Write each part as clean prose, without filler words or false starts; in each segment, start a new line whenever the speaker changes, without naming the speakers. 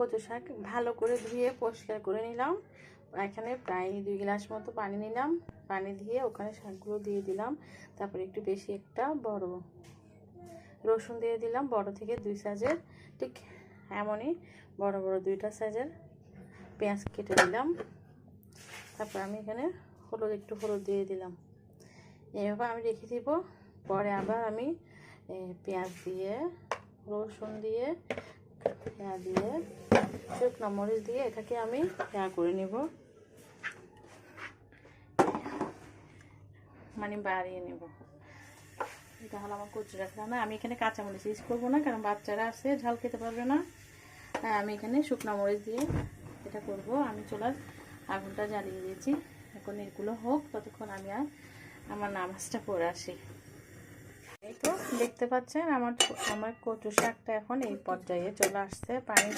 কচু শাক ভালো করে ধুয়ে পরিষ্কার করে নিলাম। এখানে প্রায় 2 গ্লাস মতো পানি নিলাম। পানি দিয়ে ওখানে শাকগুলো দিয়ে দিলাম। তারপরে একটু বেশি একটা বড় রসুন দিয়ে দিলাম, বড় থেকে 2 সাইজের, ঠিক এমনই বড় বড় 2টা সাইজের পেঁয়াজ কেটে দিলাম। তারপর আমি এখানে একটু হলুদ দিয়ে দিলাম। এইভাবে আমি রেখে দিব। পরে আবার আমি পেঁয়াজ দিয়ে, রসুন দিয়ে, শুকনো মরিচ দিয়ে এটাকে আমি করে নেব, মানে বাড়িয়ে নেব। এটা হলো আমার কচু শাক রান্না। আমি এখানে কাঁচামরিচ ইউজ করবো না, কারণ বাচ্চারা আছে, ঝাল খেতে পারবে না। আমি এখানে শুকনো মরিচ দিয়ে এটা করব। আমি চুলার আগুনটা জ্বালিয়ে দিয়েছি। এখন এগুলো হোক, ততক্ষণ আমি আমার নামাজটা পড়ে আসি। এই তো দেখতে পাচ্ছেন আমার কচু শাকটা এখন এই পর্যায়ে চলে আসছে, পানি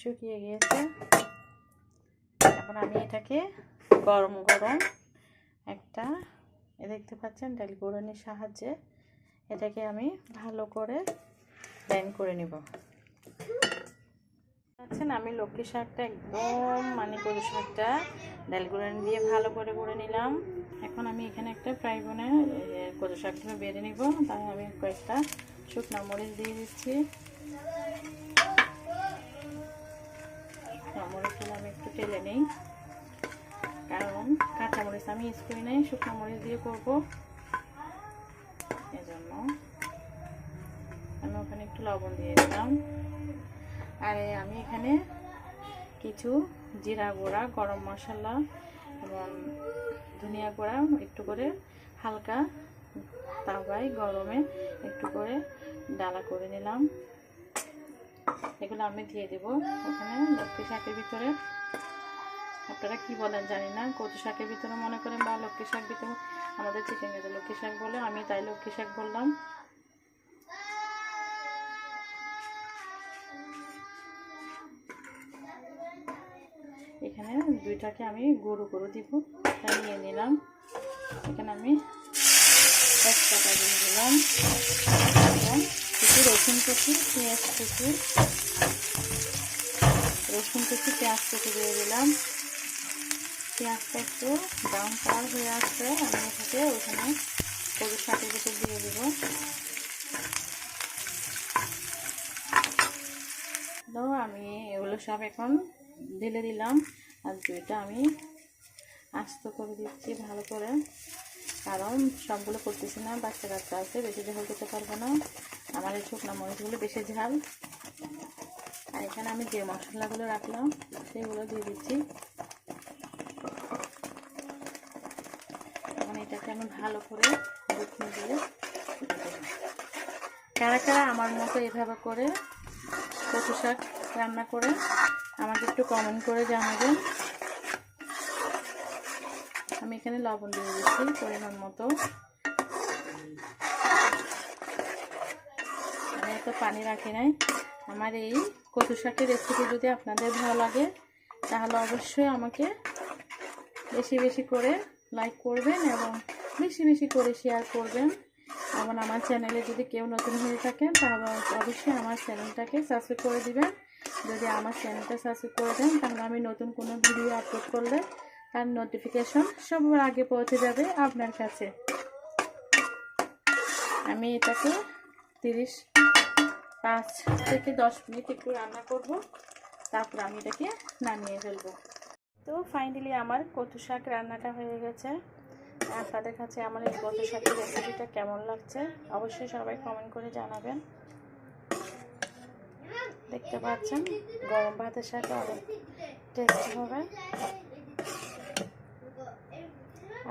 শুকিয়ে গিয়েছে। এখন আমি এটাকে গরম গরম একটা দেখতে পাচ্ছেন ডাল গুঁড়োনির সাহায্যে এটাকে আমি ভালো করে ব্লেন্ড করে নিব। আমি লক্ষ্মী শাকটা একদম কচু শাকটা ডাল গুঁড়োনি দিয়ে ভালো করে গুঁড়ে নিলাম। এখন আমি এখানে একটা ফ্রাই প্যানে কচু শাকটা বেড়ে নিব। তাই আমি কয়েকটা শুকনো মরিচ দিয়ে দিচ্ছি। মরিচগুলো আমি একটু টেলে নিই, কারণ কাঁচা মরিচ আমি ইউজ করি নাই, শুকনো মরিচ দিয়ে করবো। এজন্য আমি ওখানে একটু লবণ দিয়ে দিলাম। আর আমি এখানে কিছু জিরা গুঁড়া, গরম মশলা এবং ধনিয়া গুঁড়া একটু করে হালকা তাওয়ায় গরমে একটু করে ডালা করে নিলাম। এগুলো আমি দিয়ে দেব ওখানে লক্ষ্মী শাকের ভিতরে। আপনারা কি বলেন জানি না, কচু শাকের ভিতরে মনে করেন, বা লক্ষ্মী শাক ভিতরে আমাদের চিকেন গাছে লক্ষ্মী শাক বলে, আমি তাই লক্ষ্মী শাক বললাম। এখানে দুইটাকে আমি গুঁড়ো করে দিব, তাই নিয়ে নিলাম। এখানে আমি তেজপাতা দিয়ে দিলাম এবং কিছু রসুন কুচি, পেঁয়াজ কুচি, পেঁয়াজ কুচি দিয়ে দিলাম। পেঁয়াজটা একটু ব্রাউন কালার হয়ে আসছে, আমি এটাকে ওখানে কচু শাকের ভিতর দিয়ে দেব। তো আমি এগুলো সব এখন ঢেলে দিলাম। আর দুইটা আমি আস্ত করে দিচ্ছি ভালো করে, কারণ সবগুলো করতেছি না, বাচ্চা কাচ্চা আছে, বেশি ঝাল খেতে পারবো না। আমার এই শুকনো মরিচগুলো বেশি ঝাল। আর এখানে আমি যে মশলাগুলো রাখলাম সেগুলো দিয়ে দিচ্ছি। এখন এটাকে আমি ভালো করে গুছিয়ে দিয়ে, কারা কারা আমার মতো এভাবে করে কচু শাক রান্না করে আমাকে একটু কমেন্ট করে জানাবেন। আমি এখানে লবণ দিয়ে দিচ্ছি পরিমাণ মতো। আমি এত পানি রাখি নাই। আমার এই কচু শাকের রেসিপি যদি আপনাদের ভালো লাগে, তাহলে অবশ্যই আমাকে বেশি বেশি করে লাইক করবেন এবং বেশি বেশি করে শেয়ার করবেন। এবং আমার চ্যানেলে যদি কেউ নতুন হয়ে থাকেন, তাহলে অবশ্যই আমার চ্যানেলটাকে সাবস্ক্রাইব করে দিবেন। যদি আমার চ্যানেলটা সাবস্ক্রাইব করে দেন, তাহলে আমি নতুন কোনো ভিডিও আপলোড করলে তার নোটিফিকেশন সবার আগে পৌঁছে যাবে আপনার কাছে। আমি এটাকে 5 থেকে 10 মিনিট একটু রান্না করব, তারপর আমি এটাকে নামিয়ে ফেলবো। তো ফাইনালি আমার কচু শাক রান্নাটা হয়ে গেছে। আপনাদের কাছে আমার এই কচু শাকের রেসিপিটা কেমন লাগছে অবশ্যই সবাই কমেন্ট করে জানাবেন। দেখতে পাচ্ছেন গরম ভাতের সাথে অনেক টেস্টি হবে।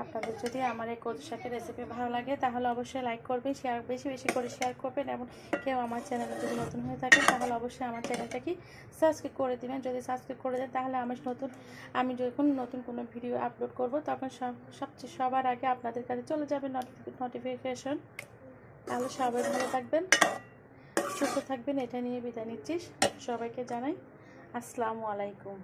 আপনাদের যদি আমার এই কচু শাকের রেসিপি ভালো লাগে, তাহলে অবশ্যই লাইক করবেন, বেশি বেশি করে শেয়ার করবেন। এবং কেউ আমার চ্যানেলে যদি নতুন হয়ে থাকে, তাহলে অবশ্যই আমার চ্যানেলটাকে সাবস্ক্রাইব করে দেবেন। যদি সাবস্ক্রাইব করে দেন, তাহলে আমি যখন নতুন কোনো ভিডিও আপলোড করব, তখন সবার আগে আপনাদের কাছে চলে যাবে নোটিফিকেশন। তাহলে সবাই ভালো থাকবেন, সুস্থ থাকবেন, এটা নিয়ে বিদায় নিচ্ছি। সবাইকে জানাই আসসালামু আলাইকুম।